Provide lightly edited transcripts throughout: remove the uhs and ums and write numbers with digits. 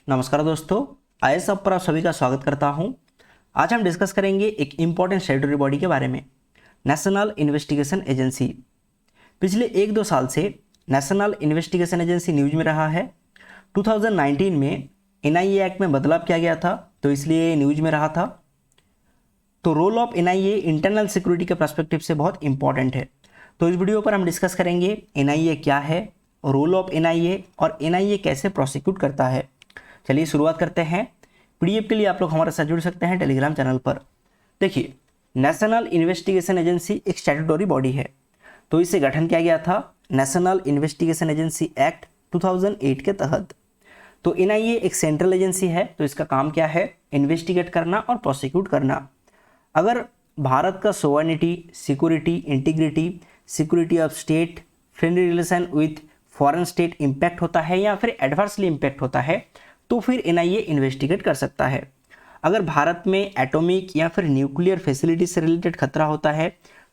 नमस्कार दोस्तों, आईएएस पर आप सभी का स्वागत करता हूं। आज हम डिस्कस करेंगे एक इम्पॉर्टेंट स्टैट्यूटरी बॉडी के बारे में, नेशनल इन्वेस्टिगेशन एजेंसी। पिछले 1-2 साल से नेशनल इन्वेस्टिगेशन एजेंसी न्यूज में रहा है। 2019 में एनआईए एक्ट में बदलाव किया गया था, तो इसलिए न्यूज में रहा था। तो role of NIA internal security के पर्सपेक्टिव से बहुत इंपॉर्टेंट है। तो इस वीडियो पर हम डिस्कस करेंगे एनआईए क्या है, रोल ऑफ एनआईए और एनआईए कैसे प्रोसिक्यूट करता है। चलिए शुरुआत करते हैं। पीडीएफ के लिए आप लोग हमारे साथ जुड़ सकते हैं टेलीग्राम चैनल पर। देखिए, नेशनल इन्वेस्टिगेशन एजेंसी एक स्टैट्यूटरी बॉडी है, तो इसे गठन किया गया था नेशनल इन्वेस्टिगेशन एजेंसी एक्ट 2008 के तहत। तो एनआईए एक सेंट्रल एजेंसी है, तो इसका काम क्या है? इन्वेस्टिगेट करना और प्रोसिक्यूट करना। अगर भारत का sovereignty, security, integrity, security of state, friendly relation with foreign state impact होता है या फिर एडवर्सली इम्पैक्ट होता है, तो फिर एनआईए इन्वेस्टिगेट कर सकता है। अगर भारत में एटॉमिक या फिर न्यूक्लियर फैसिलिटी से रिलेटेड खतरा होता है,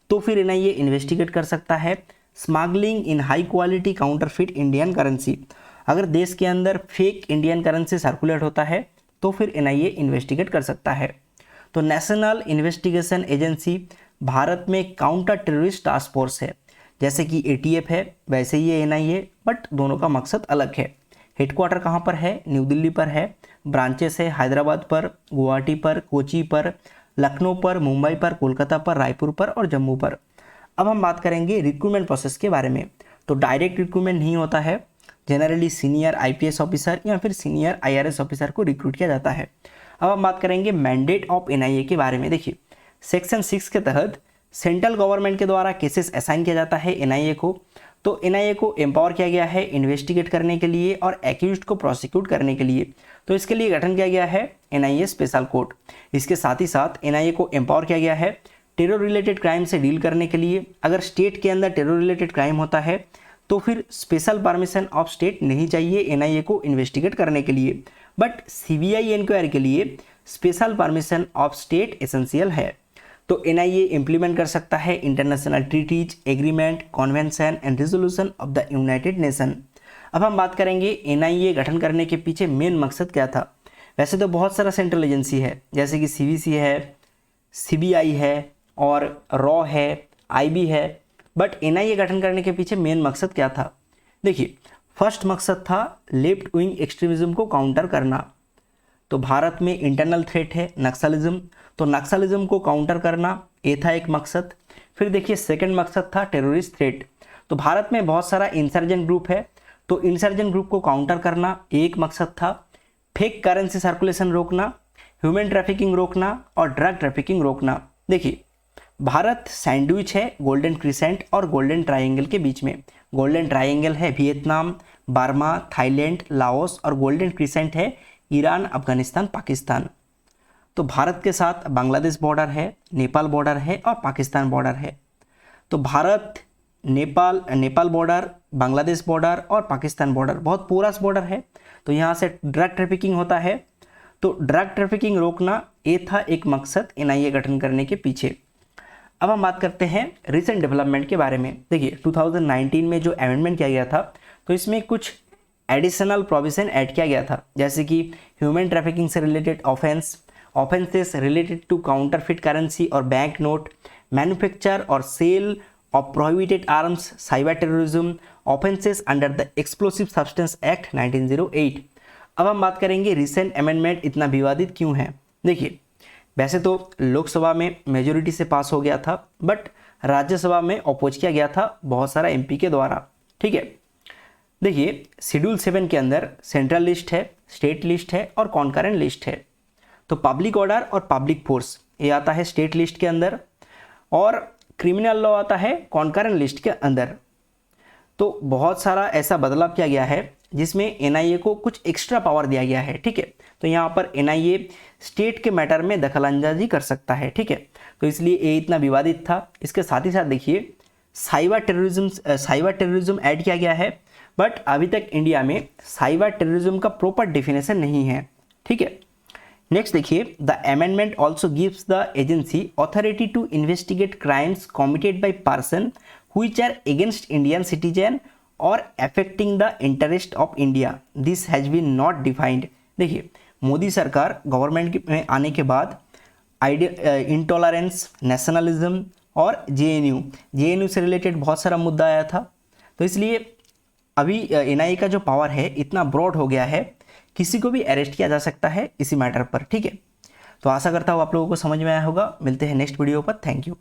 तो फिर एनआईए इन्वेस्टिगेट कर सकता है। स्मगलिंग इन high quality counterfeit Indian currency, अगर देश के अंदर फेक इंडियन करेंसी सर्कुलेट होता है, तो फिर एनआईए इन्वेस्टिगेट कर सकता है। तो नेशनल इन्वेस्टिगेशन एजेंसी भारत में काउंटर टेररिस्ट टास्क फोर्स है। जैसे कि एटीएफ है, वैसे ही ये एनआईए, बट दोनों का मकसद अलग है। हेडक्वार्टर कहाँ पर है? न्यू दिल्ली पर है। ब्रांचेस है हैदराबाद पर, गुवाहाटी पर, कोची पर, लखनऊ पर, मुंबई पर, कोलकाता पर, रायपुर पर और जम्मू पर। अब हम बात करेंगे रिक्रूटमेंट प्रोसेस के बारे में। तो डायरेक्ट रिक्रूटमेंट नहीं होता है। जनरली सीनियर आईपीएस ऑफिसर या फिर सीनियर आईआरएस ऑफिसर को रिक्रूट किया जाता है। अब हम बात करेंगे मैंडेट ऑफ एनआईए के बारे में। देखिए, सेक्शन 6 के तहत सेंट्रल गवर्नमेंट के द्वारा केसेस असाइन किया जाता है एनआईए को। तो एनआईए को एम्पावर किया गया है इन्वेस्टिगेट करने के लिए और एक्यूज्ड को प्रोसिक्यूट करने के लिए। तो इसके लिए गठन किया गया है एनआईए स्पेशल कोर्ट। इसके साथ ही साथ एनआईए को एम्पावर किया गया है टेरर रिलेटेड क्राइम से डील करने के लिए। अगर स्टेट के अंदर टेरर रिलेटेड क्राइम होता है, तो फिर स्पेशल परमिशन ऑफ स्टेट नहीं चाहिए एनआईए को इन्वेस्टिगेट करने के लिए, बट सीबीआई इंक्वायरी के लिए special permission of state essential है। तो एनआईए इंप्लीमेंट कर सकता है international treaties, agreement, convention and resolution of the United Nation. अब हम बात करेंगे एनआईए गठन करने के पीछे मेन मकसद क्या था। वैसे तो बहुत सारा सेंट्रल एजेंसी है, जैसे कि सीवीसी है, सीबीआई है और रॉ है, आईबी है, बट एनआईए गठन करने के पीछे मेन मकसद क्या था? देखिए, फर्स्ट मकसद था लेफ्ट विंग एक्सट्रीमिज्म को काउंटर करना। तो भारत में इंटरनल थ्रेट है नक्सलिज्म, तो नक्सलिज्म को काउंटर करना, ये था एक मकसद। फिर देखिए, सेकंड मकसद था टेररिस्ट थ्रेट। तो भारत में बहुत सारा इंसर्जेंट ग्रुप है, तो इंसर्जेंट ग्रुप को काउंटर करना एक मकसद था। फेक करेंसी सर्कुलेशन रोकना, ह्यूमन ट्रैफिकिंग रोकना और ड्रग ट्रैफिकिंग रोकना। देखिए, भारत सैंडविच है गोल्डन क्रिसेंट और गोल्डन ट्रायंगल के बीच में। गोल्डन ट्रायंगल है वियतनाम, बर्मा, थाईलैंड, लाओस और गोल्डन क्रिसेंट है ईरान, अफगानिस्तान, पाकिस्तान। तो भारत के साथ बांग्लादेश बॉर्डर है, नेपाल बॉर्डर है और पाकिस्तान बॉर्डर है। तो भारत, नेपाल बॉर्डर, बांग्लादेश बॉर्डर और पाकिस्तान बॉर्डर बहुत पोरस बॉर्डर है। तो यहाँ से ड्रग ट्रैफिकिंग होता है, तो ड्रग ट्रैफिकिंग रोकना ये था एक मकसद एनआईए गठन करने के पीछे। अब हम बात करते हैं रिसेंट डेवलपमेंट के बारे में। देखिए, 2019 में जो अमेंडमेंट किया गया था, तो इसमें कुछ एडिशनल प्रोविजन ऐड किया गया था, जैसे कि ह्यूमन ट्रैफिकिंग से related offences related to counterfeit currency और बैंक नोट, मैन्युफैक्चर और sale of prohibited arms, cyber terrorism, offences under the explosive substance act 1908। अब हम बात करेंगे रिसेंट अमेंडमेंट इतना विवादित क्यों है। देखिए, वैसे तो लोकसभा में मेजोरिटी से पास हो गया था, बट राज्यसभा में अपोज किया गया था बहुत सारा एमपी के द्वारा। ठीक है, देखिए, शेड्यूल 7 के अंदर सेंट्रल लिस्ट है, स्टेट लिस्ट है और कॉन्करेंट लिस्ट है। तो पब्लिक ऑर्डर और पब्लिक फोर्स ये आता है स्टेट लिस्ट के अंदर, और क्रिमिनल लॉ आता है कॉन्करेंट लिस्ट के अंदर। तो बहुत सारा ऐसा बदलाव किया गया है जिसमें एनआईए को कुछ एक्स्ट्रा पावर दिया गया है। ठीक है, तो यहाँ पर एनआईए स्टेट के मैटर में दखलंदाजी कर सकता है। ठीक है, तो इसलिए ये इतना विवादित था। इसके साथ ही साथ देखिए, साइबर टेररिज्म ऐड किया गया है, बट अभी तक इंडिया में साइबर टेररिज्म का प्रॉपर डेफिनेशन नहीं है। ठीक है, नेक्स्ट देखिए, the amendment also gives the agency authority to investigate crimes committed by person which are against Indian citizen or affecting the interest of India. This has been not defined. देखिए, मोदी सरकार government में आने के बाद intolerance, nationalism और JNU से related बहुत सारा मुद्दा आया था। तो इसलिए अभी एनआईए का जो पावर है इतना ब्रॉड हो गया है, किसी को भी अरेस्ट किया जा सकता है इसी मैटर पर। ठीक है, तो आशा करता हूँ आप लोगों को समझ में आया होगा। मिलते हैं नेक्स्ट वीडियो पर। Thank you.